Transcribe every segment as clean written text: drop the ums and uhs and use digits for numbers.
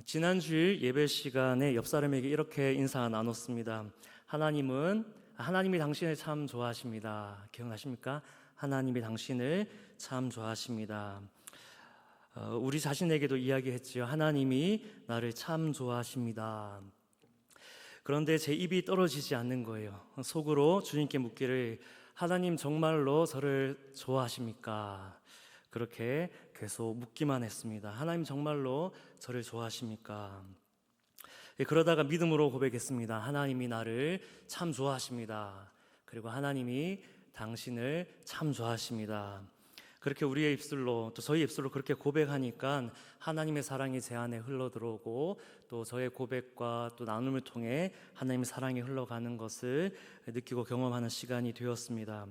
지난 주일 예배 시간에 옆 사람에게 이렇게 인사 나눴습니다. 하나님이 당신을 참 좋아하십니다. 기억나십니까? 하나님이 당신을 참 좋아하십니다. 우리 자신에게도 이야기했지요. 하나님이 나를 참 좋아하십니다. 그런데 제 입이 떨어지지 않는 거예요. 속으로 주님께 묻기를, 하나님 정말로 저를 좋아하십니까? 그렇게 계속 묻기만 했습니다. 하나님 정말로 저를 좋아하십니까? 그러다가 믿음으로 고백했습니다. 하나님이 나를 참 좋아하십니다. 그리고 하나님이 당신을 참 좋아하십니다. 그렇게 우리의 입술로, 또 저희 입술로 그렇게 고백하니까 하나님의 사랑이 제 안에 흘러들어오고, 또 저의 고백과 또 나눔을 통해 하나님의 사랑이 흘러가는 것을 느끼고 경험하는 시간이 되었습니다.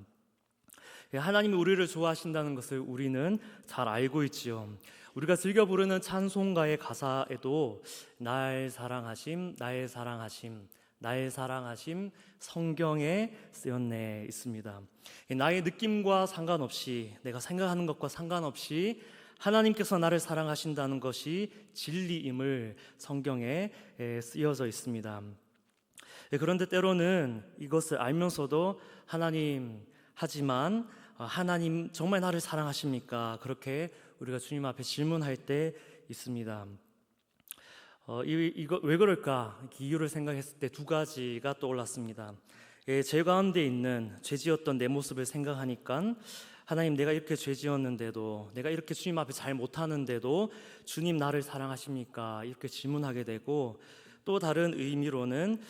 하나님이 우리를 좋아하신다는 것을 우리는 잘 알고 있지요. 우리가 즐겨 부르는 찬송가의 가사에도 날 사랑하심, 나의 사랑하심, 나의 사랑하심 성경에 쓰였네 있습니다. 나의 느낌과 상관없이, 내가 생각하는 것과 상관없이 하나님께서 나를 사랑하신다는 것이 진리임을 성경에 쓰여져 있습니다. 그런데 때로는 이것을 알면서도 하지만 하나님 정말 나를 사랑하십니까? 그렇게 우리가 주님 앞에 질문할 때 있습니다. 이거 왜 그럴까? 이유를 생각했을 때 두 가지가 떠올랐습니다. 제 가운데 있는 죄지었던 내 모습을 생각하니까, 하나님 내가 이렇게 죄지었는데도, 내가 이렇게 주님 앞에 잘 못하는데도 주님 나를 사랑하십니까? 이렇게 질문하게 되고, 또 다른 의미로는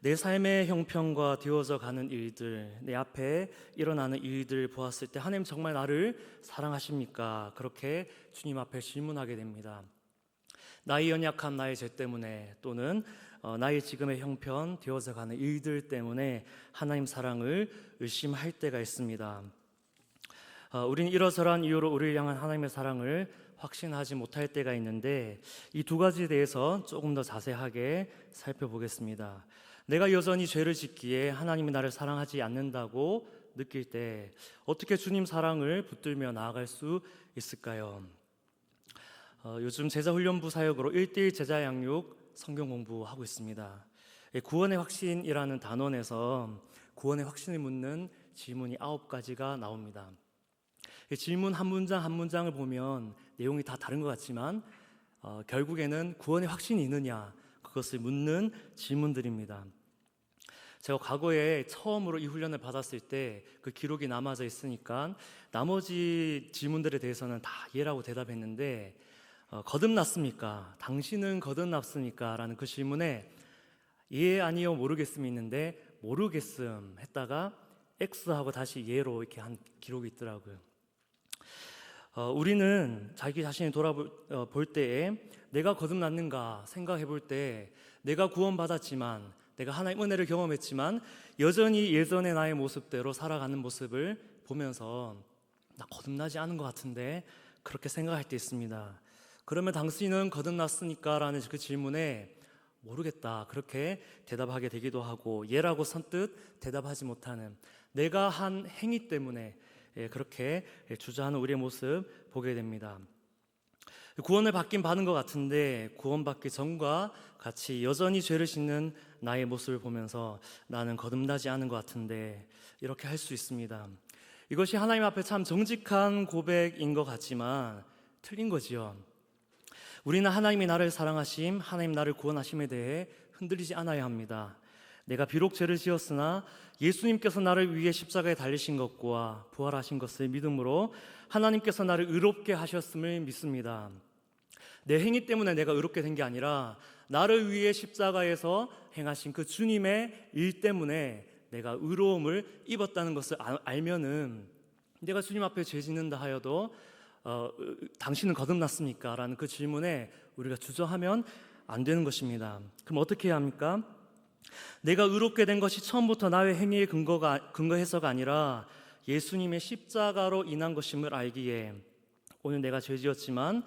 내 삶의 형편과 되어져 가는 일들, 내 앞에 일어나는 일들 보았을 때 하나님 정말 나를 사랑하십니까? 그렇게 주님 앞에 질문하게 됩니다. 나의 연약함, 나의 죄 때문에, 또는 나의 지금의 형편, 되어져 가는 일들 때문에 하나님 사랑을 의심할 때가 있습니다. 우리는 이러저러한 이유로 우리를 향한 하나님의 사랑을 확신하지 못할 때가 있는데, 이 두 가지에 대해서 조금 더 자세하게 살펴보겠습니다. 내가 여전히 죄를 짓기에 하나님이 나를 사랑하지 않는다고 느낄 때 어떻게 주님 사랑을 붙들며 나아갈 수 있을까요? 요즘 제자훈련부 사역으로 1:1 제자 양육 성경 공부하고 있습니다. 구원의 확신이라는 단원에서 구원의 확신을 묻는 질문이 9가지가 나옵니다. 질문 한 문장 한 문장을 보면 내용이 다 다른 것 같지만 결국에는 구원의 확신이 있느냐, 그것을 묻는 질문들입니다. 제가 과거에 처음으로 이 훈련을 받았을 때 그 기록이 남아져 있으니까 나머지 질문들에 대해서는 다 예라고 대답했는데, 거듭났습니까? 당신은 거듭났습니까? 라는 그 질문에 예, 아니요, 모르겠음이 있는데, 모르겠음 했다가 X하고 다시 예로 이렇게 한 기록이 있더라고요. 우리는 자기 자신을 돌아볼 때에 내가 거듭났는가 생각해 볼 때, 내가 구원받았지만, 내가 하나님의 은혜를 경험했지만 여전히 예전의 나의 모습대로 살아가는 모습을 보면서 나 거듭나지 않은 것 같은데, 그렇게 생각할 때 있습니다. 그러면 당신은 거듭났으니까? 라는 그 질문에 모르겠다, 그렇게 대답하게 되기도 하고, 예라고 선뜻 대답하지 못하는, 내가 한 행위 때문에 그렇게 주저하는 우리의 모습 보게 됩니다. 구원을 받긴 받은 것 같은데 구원받기 전과 같이 여전히 죄를 짓는 나의 모습을 보면서 나는 거듭나지 않은 것 같은데, 이렇게 할 수 있습니다. 이것이 하나님 앞에 참 정직한 고백인 것 같지만 틀린 거지요. 우리는 하나님이 나를 사랑하심, 하나님 나를 구원하심에 대해 흔들리지 않아야 합니다. 내가 비록 죄를 지었으나 예수님께서 나를 위해 십자가에 달리신 것과 부활하신 것을 믿음으로 하나님께서 나를 의롭게 하셨음을 믿습니다. 내 행위 때문에 내가 의롭게 된 게 아니라 나를 위해 십자가에서 행하신 그 주님의 일 때문에 내가 의로움을 입었다는 것을 알면은, 내가 주님 앞에 죄 짓는다 하여도 당신은 거듭났습니까? 라는 그 질문에 우리가 주저하면 안 되는 것입니다. 그럼 어떻게 해야 합니까? 내가 의롭게 된 것이 처음부터 나의 행위에 근거해서가 아니라 예수님의 십자가로 인한 것임을 알기에, 오늘 내가 죄 지었지만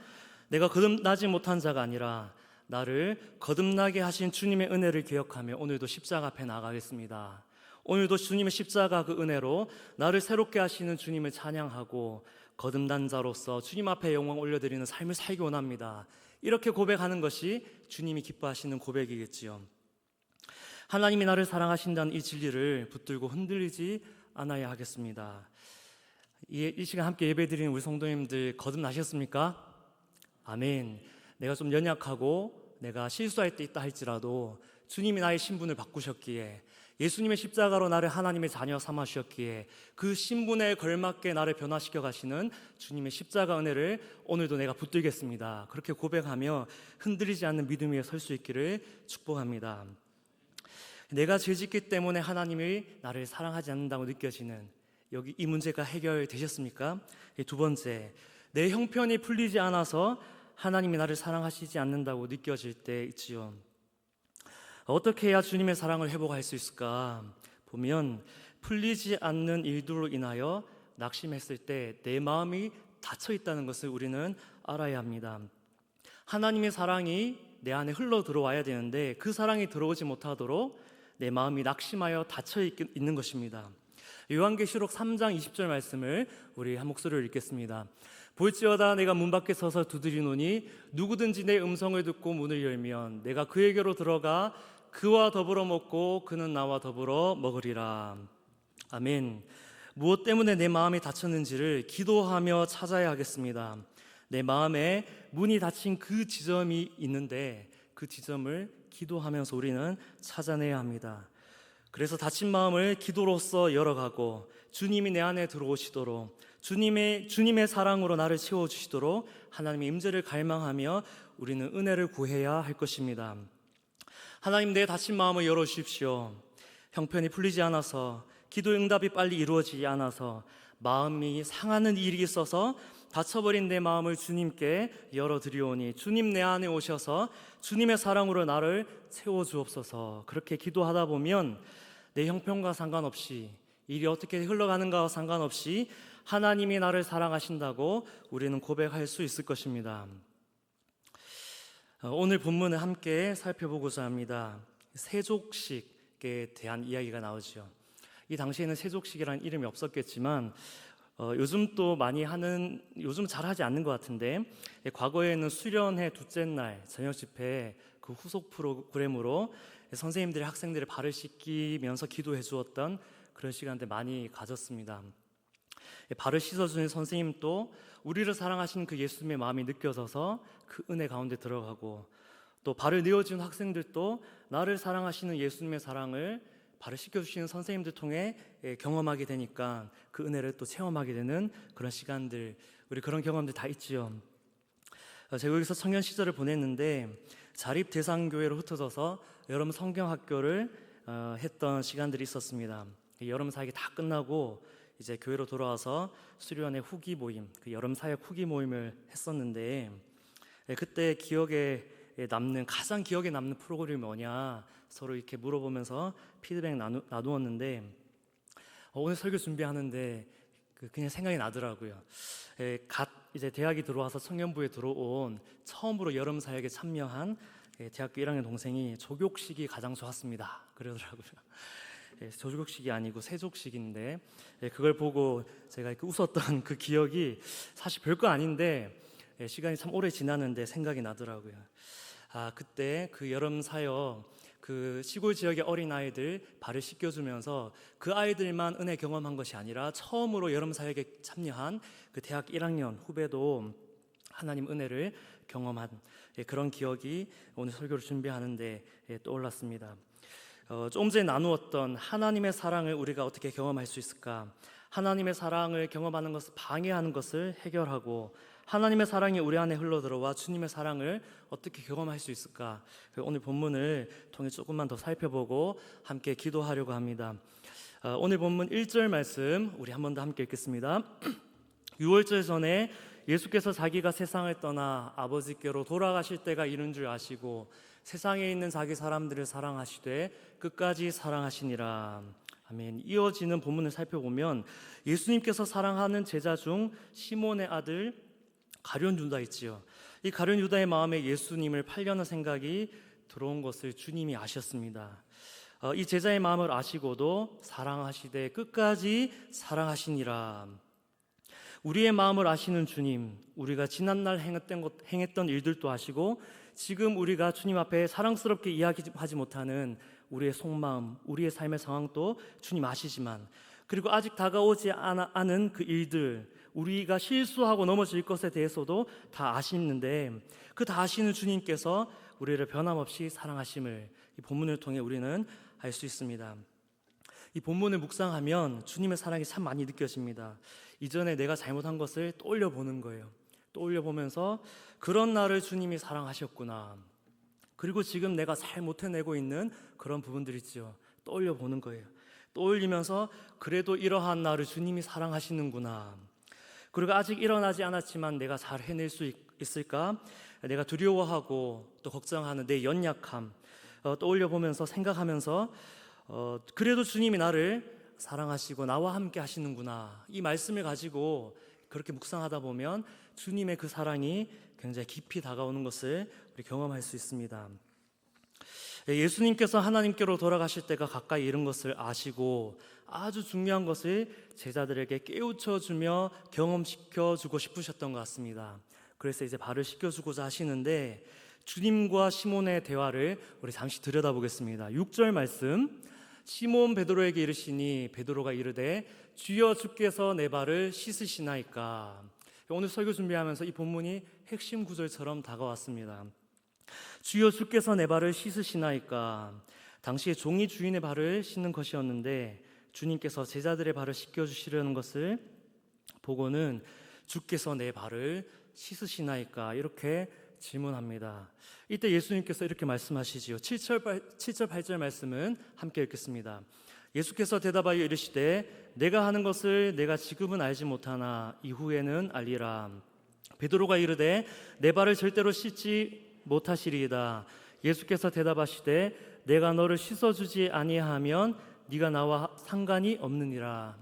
내가 거듭나지 못한 자가 아니라 나를 거듭나게 하신 주님의 은혜를 기억하며 오늘도 십자가 앞에 나가겠습니다. 오늘도 주님의 십자가 그 은혜로 나를 새롭게 하시는 주님을 찬양하고 거듭난 자로서 주님 앞에 영광 올려드리는 삶을 살기 원합니다. 이렇게 고백하는 것이 주님이 기뻐하시는 고백이겠지요. 하나님이 나를 사랑하신다는 이 진리를 붙들고 흔들리지 않아야 하겠습니다. 이 시간 함께 예배드리는 우리 성도님들 거듭나셨습니까? 아멘. 내가 좀 연약하고 내가 실수할 때 있다 할지라도 주님이 나의 신분을 바꾸셨기에, 예수님의 십자가로 나를 하나님의 자녀 삼아 주셨기에 그 신분에 걸맞게 나를 변화시켜 가시는 주님의 십자가 은혜를 오늘도 내가 붙들겠습니다. 그렇게 고백하며 흔들리지 않는 믿음 위에 설 수 있기를 축복합니다. 내가 죄짓기 때문에 하나님이 나를 사랑하지 않는다고 느껴지는 여기 이 문제가 해결되셨습니까? 두 번째, 내 형편이 풀리지 않아서 하나님이 나를 사랑하시지 않는다고 느껴질 때 있지요. 어떻게 해야 주님의 사랑을 회복할 수 있을까? 보면 풀리지 않는 일들로 인하여 낙심했을 때 내 마음이 닫혀 있다는 것을 우리는 알아야 합니다. 하나님의 사랑이 내 안에 흘러 들어와야 되는데 그 사랑이 들어오지 못하도록 내 마음이 낙심하여 닫혀 있는 것입니다. 요한계시록 3장 20절 말씀을 우리 한 목소리로 읽겠습니다. 볼지어다 내가 문 밖에 서서 두드리노니 누구든지 내 음성을 듣고 문을 열면 내가 그에게로 들어가 그와 더불어 먹고 그는 나와 더불어 먹으리라. 아멘. 무엇 때문에 내 마음이 닫혔는지를 기도하며 찾아야 하겠습니다. 내 마음에 문이 닫힌 그 지점이 있는데 그 지점을 기도하면서 우리는 찾아내야 합니다. 그래서 닫힌 마음을 기도로써 열어가고 주님이 내 안에 들어오시도록 주님의 사랑으로 나를 채워주시도록 하나님의 임재를 갈망하며 우리는 은혜를 구해야 할 것입니다. 하나님, 내 닫힌 마음을 열어주십시오. 형편이 풀리지 않아서, 기도의 응답이 빨리 이루어지지 않아서, 마음이 상하는 일이 있어서 닫혀버린 내 마음을 주님께 열어드리오니 주님 내 안에 오셔서 주님의 사랑으로 나를 채워주옵소서. 그렇게 기도하다 보면 내 형편과 상관없이, 일이 어떻게 흘러가는가와 상관없이 하나님이 나를 사랑하신다고 우리는 고백할 수 있을 것입니다. 오늘 본문을 함께 살펴보고자 합니다. 세족식에 대한 이야기가 나오죠. 이 당시에는 세족식이라는 이름이 없었겠지만 요즘 또 많이 하는, 요즘 잘 하지 않는 것 같은데, 과거에는 수련회 둘째 날 저녁 집회 그 후속 프로그램으로 선생님들이 학생들의 발을 씻기면서 기도해 주었던 그런 시간들 많이 가졌습니다. 발을 씻어주는 선생님도 우리를 사랑하시는 그 예수님의 마음이 느껴져서 그 은혜 가운데 들어가고, 또 발을 내어주는 학생들도 나를 사랑하시는 예수님의 사랑을 발을 씻겨주시는 선생님들 통해 경험하게 되니까 그 은혜를 또 체험하게 되는 그런 시간들, 우리 그런 경험들 다 있지요. 제가 여기서 청년 시절을 보냈는데 자립대상교회로 흩어져서 여름 성경학교를 했던 시간들이 있었습니다. 여름 사역이 다 끝나고 이제 교회로 돌아와서 수련회 후기 모임, 그 여름 사역 후기 모임을 했었는데, 그때 가장 기억에 남는 프로그램이 뭐냐 서로 이렇게 물어보면서 피드백 나누었는데, 오늘 설교 준비하는데 그냥 생각이 나더라고요. 이제 대학이 들어와서 청년부에 들어온 처음으로 여름 사역에 참여한 대학교 1학년 동생이 조교식이 가장 좋았습니다 그러더라고요. 조교식이 아니고 세족식인데, 그걸 보고 제가 이렇게 웃었던 그 기억이 사실 별거 아닌데 시간이 참 오래 지났는데 생각이 나더라고요. 그때 그 여름 사역, 그 시골 지역의 어린아이들 발을 씻겨주면서 그 아이들만 은혜 경험한 것이 아니라 처음으로 여름 사역에 참여한 그 대학 1학년 후배도 하나님 은혜를 경험한 그런 기억이 오늘 설교를 준비하는데 떠올랐습니다. 조금 전에 나누었던 하나님의 사랑을 우리가 어떻게 경험할 수 있을까? 하나님의 사랑을 경험하는 것을 방해하는 것을 해결하고, 하나님의 사랑이 우리 안에 흘러들어와 주님의 사랑을 어떻게 경험할 수 있을까? 오늘 본문을 통해 조금만 더 살펴보고 함께 기도하려고 합니다. 오늘 본문 1절 말씀 우리 한 번 더 함께 읽겠습니다. 6월절 전에 예수께서 자기가 세상을 떠나 아버지께로 돌아가실 때가 이른 줄 아시고 세상에 있는 자기 사람들을 사랑하시되 끝까지 사랑하시니라. 아멘. 이어지는 본문을 살펴보면 예수님께서 사랑하는 제자 중 시몬의 아들 가룟 유다 있지요. 이 가룟 유다의 마음에 예수님을 팔려는 생각이 들어온 것을 주님이 아셨습니다. 이 제자의 마음을 아시고도 사랑하시되 끝까지 사랑하시니라. 우리의 마음을 아시는 주님, 우리가 지난날 행했던 일들도 아시고 지금 우리가 주님 앞에 사랑스럽게 이야기하지 못하는 우리의 속마음, 우리의 삶의 상황도 주님 아시지만, 그리고 아직 다가오지 않은 그 일들, 우리가 실수하고 넘어질 것에 대해서도 다 아시는데, 그 다 아시는 주님께서 우리를 변함없이 사랑하심을 이 본문을 통해 우리는 알 수 있습니다. 이 본문을 묵상하면 주님의 사랑이 참 많이 느껴집니다. 이전에 내가 잘못한 것을 떠올려 보는 거예요. 떠올려 보면서 그런 나를 주님이 사랑하셨구나. 그리고 지금 내가 잘 못해내고 있는 그런 부분들 있죠. 떠올려 보는 거예요. 떠올리면서 그래도 이러한 나를 주님이 사랑하시는구나. 그리고 아직 일어나지 않았지만 내가 잘 해낼 수 있을까? 내가 두려워하고 또 걱정하는 내 연약함 떠올려 보면서 생각하면서 그래도 주님이 나를 사랑하시고 나와 함께 하시는구나. 이 말씀을 가지고 그렇게 묵상하다 보면 주님의 그 사랑이 굉장히 깊이 다가오는 것을 우리 경험할 수 있습니다. 예수님께서 하나님께로 돌아가실 때가 가까이 이른 것을 아시고 아주 중요한 것을 제자들에게 깨우쳐주며 경험시켜주고 싶으셨던 것 같습니다. 그래서 이제 발을 씻겨주고자 하시는데 주님과 시몬의 대화를 우리 잠시 들여다보겠습니다. 6절 말씀, 시몬 베드로에게 이르시니 베드로가 이르되 주여 주께서 내 발을 씻으시나이까. 오늘 설교 준비하면서 이 본문이 핵심 구절처럼 다가왔습니다. 주여 주께서 내 발을 씻으시나이까. 당시에 종이 주인의 발을 씻는 것이었는데 주님께서 제자들의 발을 씻겨주시려는 것을 보고는 주께서 내 발을 씻으시나이까 이렇게 질문합니다. 이때 예수님께서 이렇게 말씀하시지요. 7절 8절 말씀은 함께 읽겠습니다. 예수께서 대답하여 이르시되 내가 하는 것을 내가 지금은 알지 못하나 이후에는 알리라. 베드로가 이르되 내 발을 절대로 씻지 못하시리이다. 예수께서 대답하시되 내가 너를 씻어주지 아니하면 네가 나와 상관이 없느니라.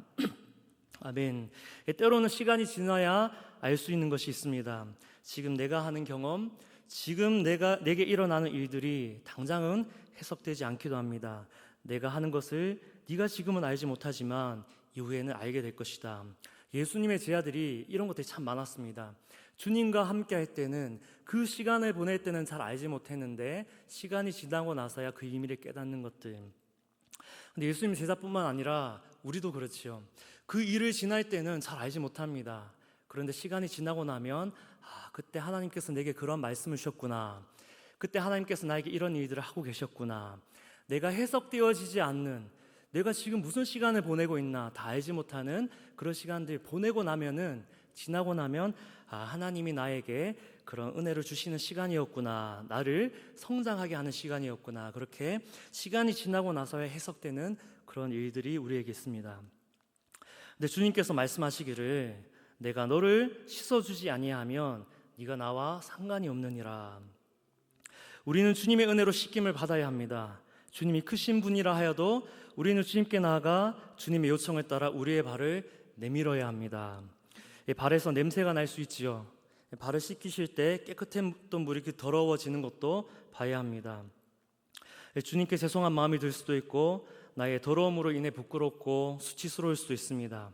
아멘. 때로는 시간이 지나야 알 수 있는 것이 있습니다. 지금 내가 하는 경험, 지금 내게 일어나는 일들이 당장은 해석되지 않기도 합니다. 내가 하는 것을 네가 지금은 알지 못하지만 이후에는 알게 될 것이다. 예수님의 제자들이 이런 것들이 참 많았습니다. 주님과 함께 할 때는 그 시간을 보낼 때는 잘 알지 못했는데 시간이 지나고 나서야 그 의미를 깨닫는 것들. 근데 예수님 제자뿐만 아니라 우리도 그렇지요. 그 일을 지날 때는 잘 알지 못합니다. 그런데 시간이 지나고 나면 그때 하나님께서 내게 그런 말씀을 주셨구나. 그때 하나님께서 나에게 이런 일들을 하고 계셨구나. 내가 해석되어지지 않는, 내가 지금 무슨 시간을 보내고 있나 다 알지 못하는 그런 시간들 보내고 나면은, 지나고 나면 하나님이 나에게 그런 은혜를 주시는 시간이었구나. 나를 성장하게 하는 시간이었구나. 그렇게 시간이 지나고 나서야 해석되는 그런 일들이 우리에게 있습니다. 근데 주님께서 말씀하시기를 내가 너를 씻어주지 아니하면 네가 나와 상관이 없느니라. 우리는 주님의 은혜로 씻김을 받아야 합니다. 주님이 크신 분이라 하여도 우리는 주님께 나아가 주님의 요청을 따라 우리의 발을 내밀어야 합니다. 발에서 냄새가 날 수 있지요. 발을 씻기실 때 깨끗했던 물이 더러워지는 것도 봐야 합니다. 주님께 죄송한 마음이 들 수도 있고 나의 더러움으로 인해 부끄럽고 수치스러울 수도 있습니다.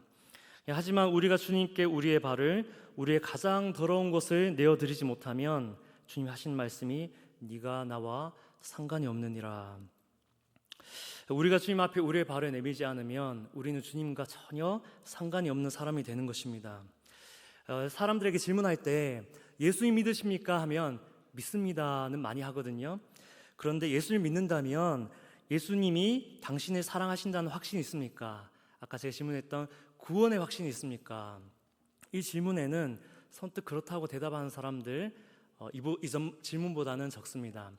하지만 우리가 주님께 우리의 발을, 우리의 가장 더러운 것을 내어드리지 못하면 주님이 하신 말씀이 네가 나와 상관이 없느니라. 우리가 주님 앞에 우리의 발을 내밀지 않으면 우리는 주님과 전혀 상관이 없는 사람이 되는 것입니다. 사람들에게 질문할 때 예수님 믿으십니까? 하면 믿습니다는 많이 하거든요. 그런데 예수님 믿는다면 예수님이 당신을 사랑하신다는 확신이 있습니까? 아까 제가 질문했던 구원의 확신이 있습니까? 이 질문에는 선뜻 그렇다고 대답하는 사람들 이 질문보다는 적습니다.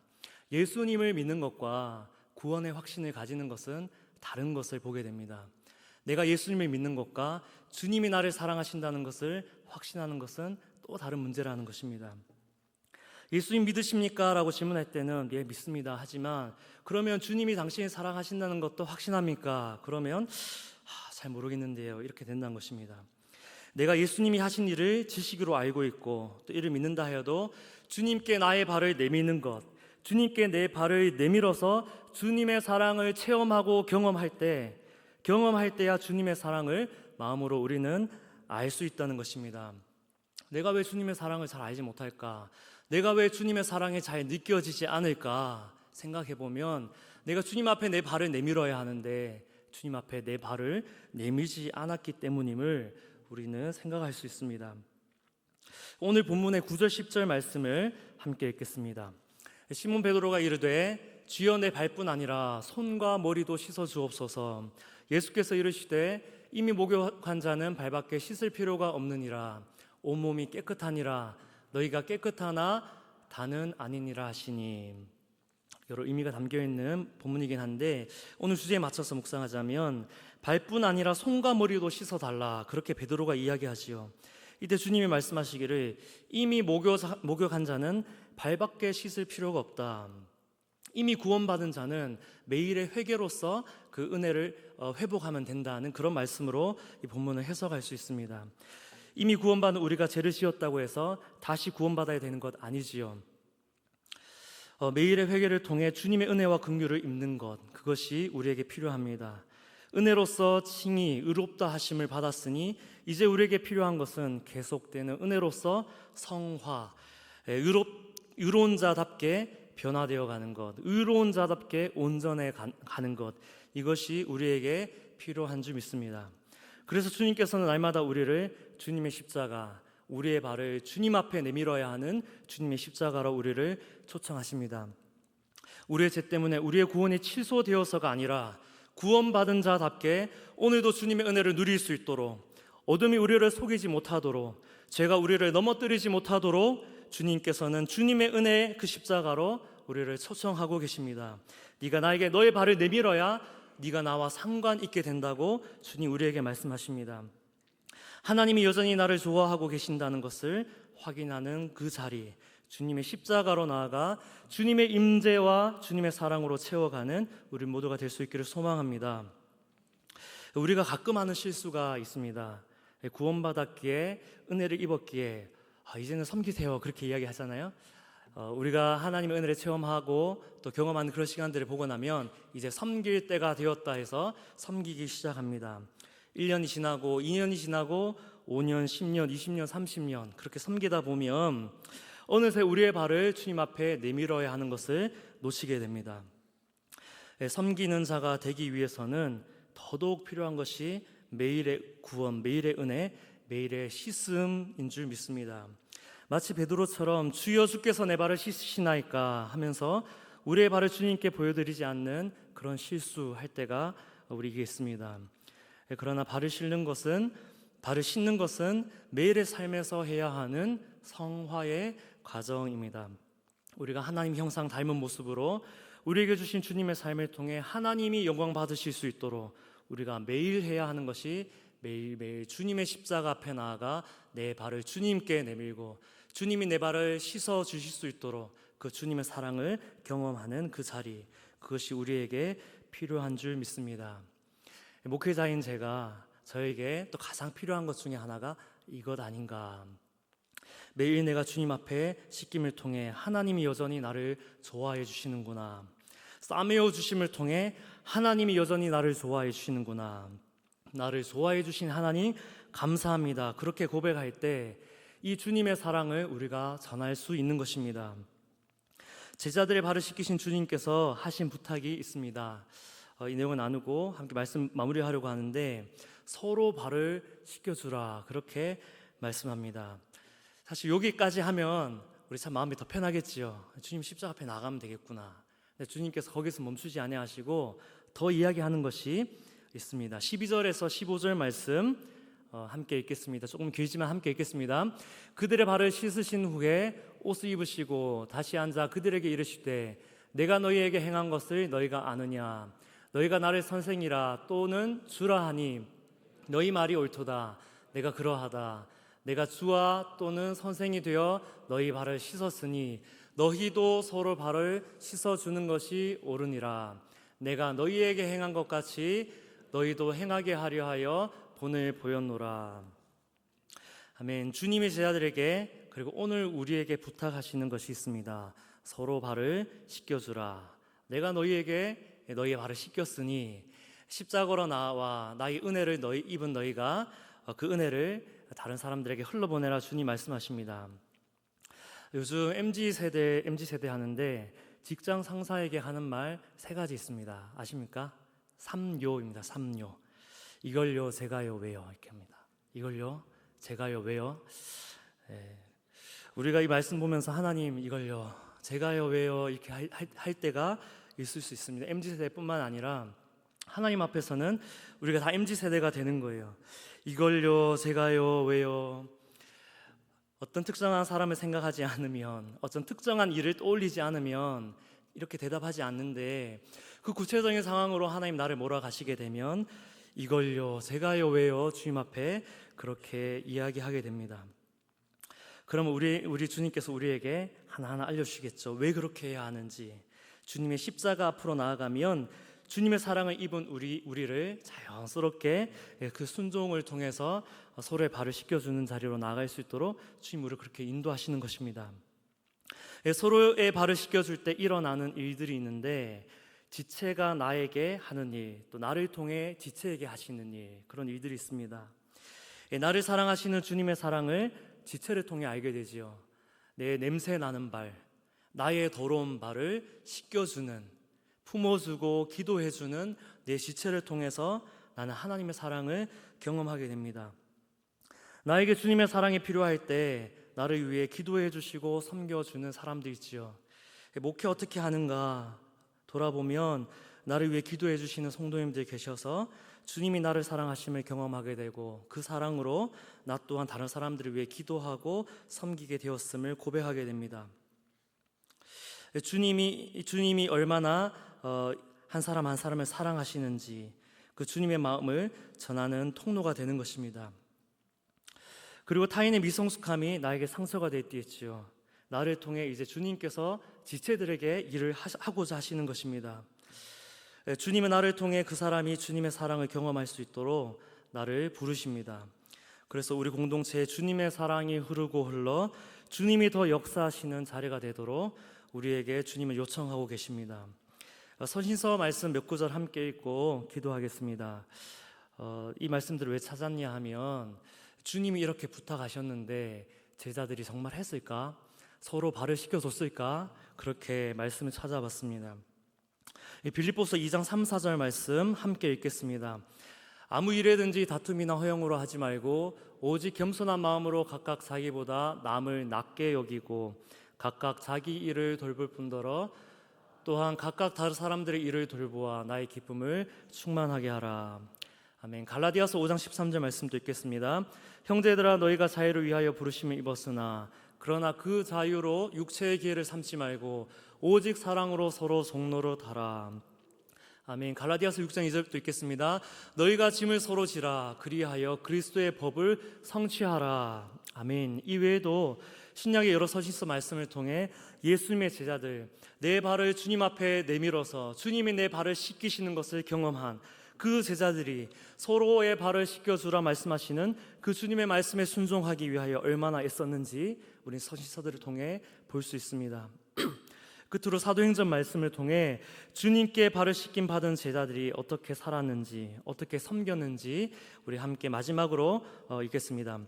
예수님을 믿는 것과 구원의 확신을 가지는 것은 다른 것을 보게 됩니다. 내가 예수님을 믿는 것과 주님이 나를 사랑하신다는 것을 확신하는 것은 또 다른 문제라는 것입니다. 예수님 믿으십니까? 라고 질문할 때는 예, 믿습니다. 하지만 그러면 주님이 당신을 사랑하신다는 것도 확신합니까? 그러면 잘 모르겠는데요. 이렇게 된다는 것입니다. 내가 예수님이 하신 일을 지식으로 알고 있고 또 이를 믿는다 하여도 주님께 나의 발을 내미는 것, 주님께 내 발을 내밀어서 주님의 사랑을 체험하고 경험할 때야 주님의 사랑을 마음으로 우리는 알 수 있다는 것입니다. 내가 왜 주님의 사랑을 잘 알지 못할까? 내가 왜 주님의 사랑이 잘 느껴지지 않을까? 생각해 보면 내가 주님 앞에 내 발을 내밀어야 하는데 주님 앞에 내 발을 내밀지 않았기 때문임을 우리는 생각할 수 있습니다. 오늘 본문의 9절 10절 말씀을 함께 읽겠습니다. 시몬 베드로가 이르되 주여 내 발뿐 아니라 손과 머리도 씻어 주옵소서. 예수께서 이르시되 이미 목욕한 자는 발밖에 씻을 필요가 없느니라. 온몸이 깨끗하니라. 너희가 깨끗하나 다는 아니니라 하시니. 여러 의미가 담겨있는 본문이긴 한데 오늘 주제에 맞춰서 묵상하자면 발뿐 아니라 손과 머리도 씻어달라, 그렇게 베드로가 이야기하지요. 이때 주님이 말씀하시기를 이미 목욕한 자는 발밖에 씻을 필요가 없다. 이미 구원받은 자는 매일의 회개로서 그 은혜를 회복하면 된다는 그런 말씀으로 이 본문을 해석할 수 있습니다. 이미 구원받은 우리가 죄를 지었다고 해서 다시 구원받아야 되는 것 아니지요. 매일의 회개를 통해 주님의 은혜와 긍휼을 입는 것, 그것이 우리에게 필요합니다. 은혜로서 칭의 의롭다 하심을 받았으니 이제 우리에게 필요한 것은 계속되는 은혜로서 성화, 의로운 자답게 변화되어 가는 것, 의로운 자답게 온전해 가는 것, 이것이 우리에게 필요한 줄 믿습니다. 그래서 주님께서는 날마다 우리를 주님의 십자가, 우리의 발을 주님 앞에 내밀어야 하는 주님의 십자가로 우리를 초청하십니다. 우리의 죄 때문에 우리의 구원이 취소되어서가 아니라 구원받은 자답게 오늘도 주님의 은혜를 누릴 수 있도록, 어둠이 우리를 속이지 못하도록, 죄가 우리를 넘어뜨리지 못하도록 주님께서는 주님의 은혜의 그 십자가로 우리를 초청하고 계십니다. 네가 나에게 너의 발을 내밀어야 네가 나와 상관 있게 된다고 주님 우리에게 말씀하십니다. 하나님이 여전히 나를 좋아하고 계신다는 것을 확인하는 그 자리, 주님의 십자가로 나아가 주님의 임재와 주님의 사랑으로 채워가는 우리 모두가 될 수 있기를 소망합니다. 우리가 가끔 하는 실수가 있습니다. 구원받았기에, 은혜를 입었기에 이제는 섬기세요, 그렇게 이야기하잖아요. 우리가 하나님의 은혜를 체험하고 또 경험하는 그런 시간들을 보고 나면 이제 섬길 때가 되었다 해서 섬기기 시작합니다. 1년이 지나고 2년이 지나고 5년, 10년, 20년, 30년 그렇게 섬기다 보면 어느새 우리의 발을 주님 앞에 내밀어야 하는 것을 놓치게 됩니다. 섬기는 자가 되기 위해서는 더더욱 필요한 것이 매일의 구원, 매일의 은혜, 매일의 씻음인 줄 믿습니다. 마치 베드로처럼 주여 주께서 내 발을 씻으시나이까 하면서 우리의 발을 주님께 보여드리지 않는 그런 실수할 때가 우리에게 있습니다. 그러나 발을 씻는 것은 매일의 삶에서 해야 하는 성화의 과정입니다. 우리가 하나님 형상 닮은 모습으로 우리에게 주신 주님의 삶을 통해 하나님이 영광 받으실 수 있도록 우리가 매일 해야 하는 것이 매일매일 주님의 십자가 앞에 나아가 내 발을 주님께 내밀고 주님이 내 발을 씻어 주실 수 있도록 그 주님의 사랑을 경험하는 그 자리, 그것이 우리에게 필요한 줄 믿습니다. 목회자인 제가 저에게 또 가장 필요한 것 중에 하나가 이것 아닌가. 매일 내가 주님 앞에 씻김을 통해 하나님이 여전히 나를 좋아해 주시는구나. 싸매어 주심을 통해 하나님이 여전히 나를 좋아해 주시는구나. 나를 좋아해 주신 하나님 감사합니다. 그렇게 고백할 때 이 주님의 사랑을 우리가 전할 수 있는 것입니다. 제자들의 발을 씻기신 주님께서 하신 부탁이 있습니다. 이 내용을 나누고 함께 말씀 마무리하려고 하는데 서로 발을 씻겨주라, 그렇게 말씀합니다. 사실 여기까지 하면 우리 참 마음이 더 편하겠지요. 주님 십자가 앞에 나가면 되겠구나. 근데 주님께서 거기서 멈추지 아니하시고 더 이야기하는 것이 있습니다. 12절에서 15절 말씀 함께 읽겠습니다. 조금 길지만 함께 읽겠습니다. 그들의 발을 씻으신 후에 옷을 입으시고 다시 앉아 그들에게 이르시되 내가 너희에게 행한 것을 너희가 아느냐. 너희가 나를 선생이라 또는 주라 하니 너희 말이 옳도다. 내가 그러하다. 내가 주와 또는 선생이 되어 너희 발을 씻었으니 너희도 서로 발을 씻어주는 것이 옳으니라. 내가 너희에게 행한 것 같이 너희도 행하게 하려 하여 본을 보였노라. 아멘. 주님의 제자들에게 그리고 오늘 우리에게 부탁하시는 것이 있습니다. 서로 발을 씻겨주라. 내가 너희에게 너희의 발을 씻겼으니 십자가로 나와 나의 은혜를 입은 너희가 그 은혜를 다른 사람들에게 흘러보내라 주님 말씀하십니다. 요즘 MZ세대 하는데 직장 상사에게 하는 말 세 가지 있습니다. 아십니까? 3요입니다. 3요. 이걸요, 제가요, 왜요? 이렇게 합니다. 이걸요, 제가요, 왜요? 우리가 이 말씀 보면서 하나님 이걸요, 제가요, 왜요? 이렇게 할 때가 있을 수 있습니다. MZ세대뿐만 아니라 하나님 앞에서는 우리가 다 MZ세대가 되는 거예요. 이걸요, 제가요, 왜요? 어떤 특정한 사람을 생각하지 않으면, 어떤 특정한 일을 떠올리지 않으면 이렇게 대답하지 않는데, 그 구체적인 상황으로 하나님 나를 몰아가시게 되면 이걸요, 제가요, 왜요? 주님 앞에 그렇게 이야기하게 됩니다. 그러면 우리 주님께서 우리에게 하나하나 알려주시겠죠. 왜 그렇게 해야 하는지. 주님의 십자가 앞으로 나아가면 주님의 사랑을 입은 우리를 자연스럽게 그 순종을 통해서 서로의 발을 씻겨주는 자리로 나아갈 수 있도록 주님 우리를 그렇게 인도하시는 것입니다. 서로의 발을 씻겨줄 때 일어나는 일들이 있는데, 지체가 나에게 하는 일, 또 나를 통해 지체에게 하시는 일, 그런 일들이 있습니다. 나를 사랑하시는 주님의 사랑을 지체를 통해 알게 되지요. 내 냄새 나는 발, 나의 더러운 발을 씻겨주는, 품어주고 기도해주는 내 지체를 통해서 나는 하나님의 사랑을 경험하게 됩니다. 나에게 주님의 사랑이 필요할 때 나를 위해 기도해 주시고 섬겨주는 사람들 있지요. 목회 어떻게 하는가 돌아보면 나를 위해 기도해 주시는 성도님들 계셔서 주님이 나를 사랑하심을 경험하게 되고, 그 사랑으로 나 또한 다른 사람들을 위해 기도하고 섬기게 되었음을 고백하게 됩니다. 주님이 얼마나 한 사람 한 사람을 사랑하시는지, 그 주님의 마음을 전하는 통로가 되는 것입니다. 그리고 타인의 미성숙함이 나에게 상처가 되었지요. 나를 통해 이제 주님께서 지체들에게 일을 하고자 하시는 것입니다. 주님은 나를 통해 그 사람이 주님의 사랑을 경험할 수 있도록 나를 부르십니다. 그래서 우리 공동체에 주님의 사랑이 흐르고 흘러 주님이 더 역사하시는 자리가 되도록 우리에게 주님을 요청하고 계십니다. 서신서 말씀 몇 구절 함께 읽고 기도하겠습니다. 이 말씀들을 왜 찾았냐 하면, 주님이 이렇게 부탁하셨는데 제자들이 정말 했을까? 서로 발을 씻겨줬을까? 그렇게 말씀을 찾아봤습니다. 빌립보서 2장 3, 4절 말씀 함께 읽겠습니다. 아무 일에든지 다툼이나 허영으로 하지 말고 오직 겸손한 마음으로 각각 자기보다 남을 낮게 여기고 각각 자기 일을 돌볼 뿐더러 또한 각각 다른 사람들의 일을 돌보아 나의 기쁨을 충만하게 하라. 아멘. 갈라디아서 5장 13절 말씀도 읽겠습니다. 형제들아, 너희가 자유를 위하여 부르심을 입었으나 그러나 그 자유로 육체의 기회를 삼지 말고 오직 사랑으로 서로 종로로 하라. 아멘. 갈라디아서 6장 2절도 읽겠습니다. 너희가 짐을 서로 지라 그리하여 그리스도의 법을 성취하라. 아멘. 이 외에도 신약의 여러 서신서 말씀을 통해 예수님의 제자들, 내 발을 주님 앞에 내밀어서 주님이 내 발을 씻기시는 것을 경험한 그 제자들이 서로의 발을 씻겨주라 말씀하시는 그 주님의 말씀에 순종하기 위하여 얼마나 애썼는지 우리 서신서들을 통해 볼 수 있습니다. 끝으로 사도행전 말씀을 통해 주님께 발을 씻김 받은 제자들이 어떻게 살았는지, 어떻게 섬겼는지 우리 함께 마지막으로 읽겠습니다.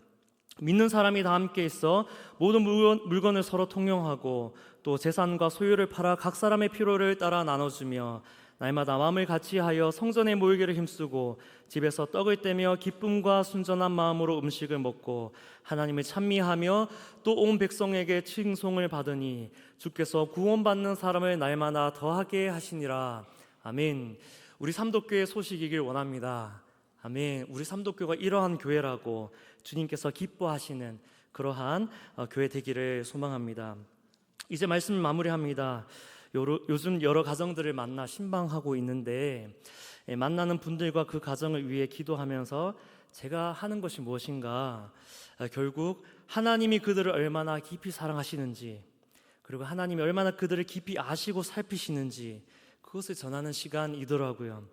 믿는 사람이 다 함께 있어 모든 물건을 서로 통용하고 또 재산과 소유를 팔아 각 사람의 필요를 따라 나눠주며 날마다 마음을 같이하여 성전에 모이기를 힘쓰고 집에서 떡을 떼며 기쁨과 순전한 마음으로 음식을 먹고 하나님을 찬미하며 또 온 백성에게 칭송을 받으니 주께서 구원받는 사람을 날마다 더하게 하시니라. 아멘. 우리 삼독교회 소식이길 원합니다. 아멘. 우리 삼독교가 이러한 교회라고 주님께서 기뻐하시는 그러한 교회 되기를 소망합니다. 이제 말씀을 마무리합니다. 요즘 여러 가정들을 만나 신방하고 있는데, 만나는 분들과 그 가정을 위해 기도하면서 제가 하는 것이 무엇인가, 결국 하나님이 그들을 얼마나 깊이 사랑하시는지, 그리고 하나님이 얼마나 그들을 깊이 아시고 살피시는지 그것을 전하는 시간이더라고요.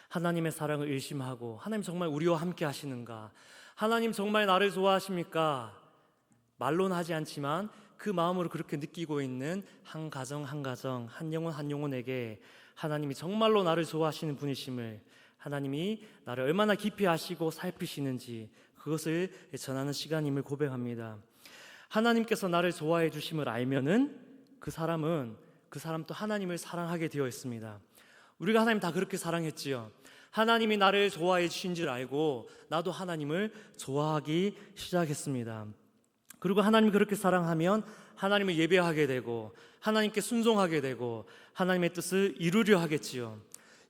하나님의 사랑을 의심하고, 하나님 정말 우리와 함께 하시는가, 하나님 정말 나를 좋아하십니까? 말로는 하지 않지만 그 마음으로 그렇게 느끼고 있는 한 가정 한 가정, 한 영혼 한 영혼에게 하나님이 정말로 나를 좋아하시는 분이심을, 하나님이 나를 얼마나 깊이 아시고 살피시는지 그것을 전하는 시간임을 고백합니다. 하나님께서 나를 좋아해 주심을 알면은 그 사람도 하나님을 사랑하게 되어 있습니다. 우리가 하나님 다 그렇게 사랑했지요. 하나님이 나를 좋아해 주신 줄 알고 나도 하나님을 좋아하기 시작했습니다. 그리고 하나님이 그렇게 사랑하면 하나님을 예배하게 되고 하나님께 순종하게 되고 하나님의 뜻을 이루려 하겠지요.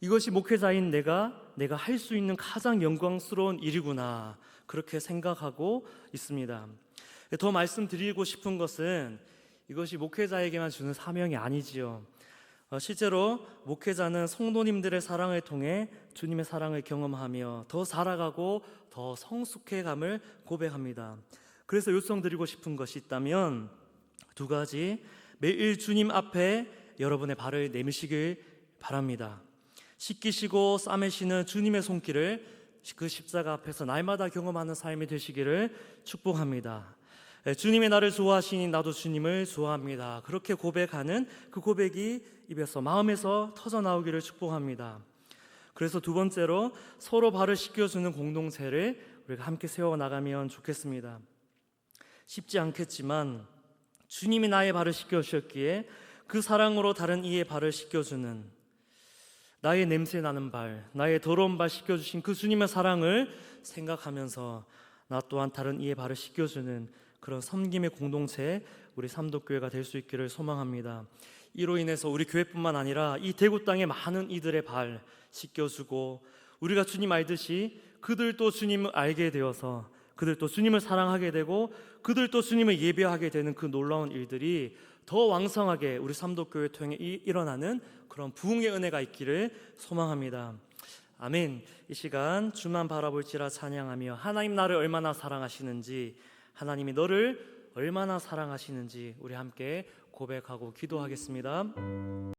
이것이 목회자인 내가 할 수 있는 가장 영광스러운 일이구나, 그렇게 생각하고 있습니다. 더 말씀드리고 싶은 것은 이것이 목회자에게만 주는 사명이 아니지요. 실제로 목회자는 성도님들의 사랑을 통해 주님의 사랑을 경험하며 더 살아가고 더 성숙해감을 고백합니다. 그래서 요청드리고 싶은 것이 있다면 두 가지, 매일 주님 앞에 여러분의 발을 내미시길 바랍니다. 씻기시고 싸매시는 주님의 손길을 그 십자가 앞에서 날마다 경험하는 삶이 되시기를 축복합니다. 주님이 나를 좋아하시니 나도 주님을 좋아합니다. 그렇게 고백하는 그 고백이 입에서 마음에서 터져 나오기를 축복합니다. 그래서 두 번째로 서로 발을 씻겨주는 공동체를 우리가 함께 세워나가면 좋겠습니다. 쉽지 않겠지만 주님이 나의 발을 씻겨주셨기에 그 사랑으로 다른 이의 발을 씻겨주는, 나의 냄새 나는 발, 나의 더러운 발 씻겨주신 그 주님의 사랑을 생각하면서 나 또한 다른 이의 발을 씻겨주는 그런 섬김의 공동체, 우리 삼도교회가 될 수 있기를 소망합니다. 이로 인해서 우리 교회뿐만 아니라 이 대구 땅의 많은 이들의 발 씻겨주고, 우리가 주님 알듯이 그들도 주님을 알게 되어서 그들도 주님을 사랑하게 되고 그들도 주님을 예배하게 되는 그 놀라운 일들이 더 왕성하게 우리 삼도교회 통해 일어나는 그런 부흥의 은혜가 있기를 소망합니다. 아멘. 이 시간 주만 바라볼지라 찬양하며 하나님 나를 얼마나 사랑하시는지, 하나님이 너를 얼마나 사랑하시는지 우리 함께 고백하고 기도하겠습니다.